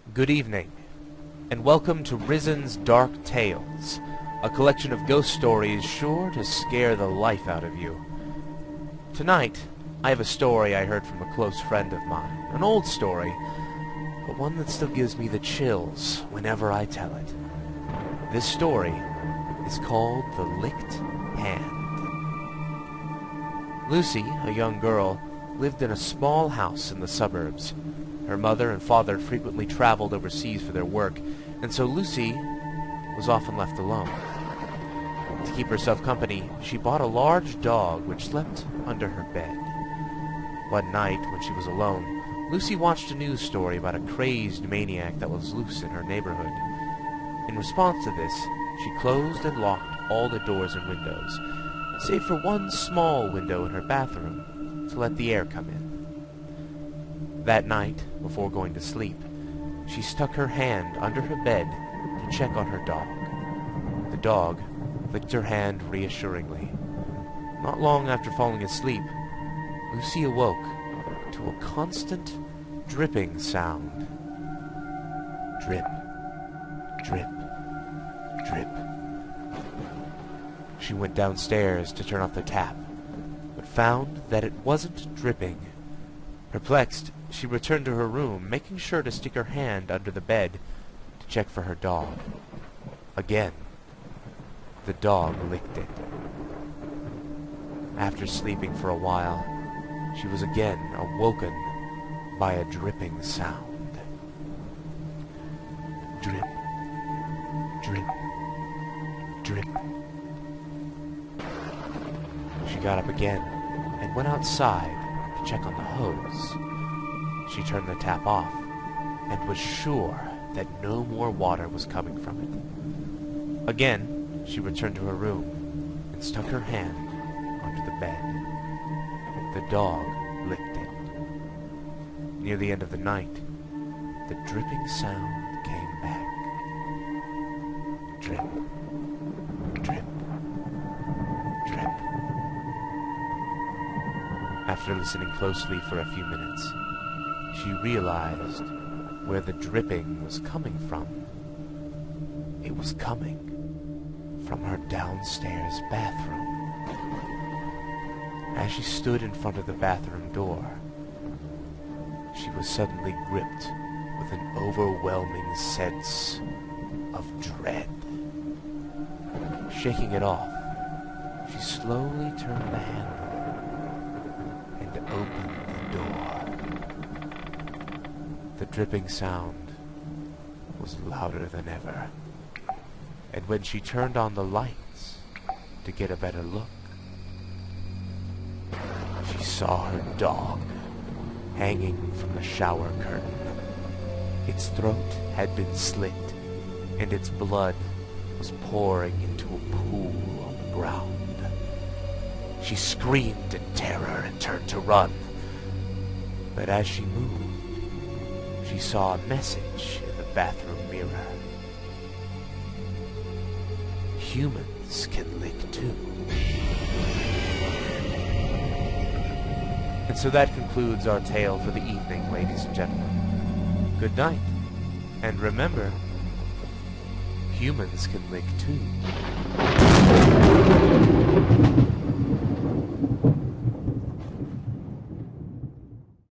Good evening, and welcome to Risen's Dark Tales, a collection of ghost stories sure to scare the life out of you. Tonight, I have a story I heard from a close friend of mine, an old story, but one that still gives me the chills whenever I tell it. This story is called The Licked Hand. Lucy, a young girl, lived in a small house in the suburbs. Her mother and father frequently traveled overseas for their work, and so Lucy was often left alone. To keep herself company, she bought a large dog which slept under her bed. One night, when she was alone, Lucy watched a news story about a crazed maniac that was loose in her neighborhood. In response to this, she closed and locked all the doors and windows, save for one small window in her bathroom to let the air come in. That night, before going to sleep, she stuck her hand under her bed to check on her dog. The dog licked her hand reassuringly. Not long after falling asleep, Lucy awoke to a constant dripping sound. Drip, drip, drip. She went downstairs to turn off the tap, but found that it wasn't dripping. Perplexed, she returned to her room, making sure to stick her hand under the bed to check for her dog. Again, the dog licked it. After sleeping for a while, she was again awoken by a dripping sound. Drip, drip, drip. She got up again and went outside to check on the hose. She turned the tap off and was sure that no more water was coming from it. Again, she returned to her room and stuck her hand under the bed. The dog licked it. Near the end of the night, the dripping sound came back. Drip, drip, drip. After listening closely for a few minutes, she realized where the dripping was coming from. It was coming from her downstairs bathroom. As she stood in front of the bathroom door, she was suddenly gripped with an overwhelming sense of dread. Shaking it off, she slowly turned the handle and opened the door. The dripping sound was louder than ever, and when she turned on the lights to get a better look, she saw her dog hanging from the shower curtain. Its throat had been slit, and its blood was pouring into a pool on the ground. She screamed in terror and turned to run, but as she moved, she saw a message in the bathroom mirror. Humans can lick too. And so that concludes our tale for the evening, ladies and gentlemen. Good night, and remember, humans can lick too.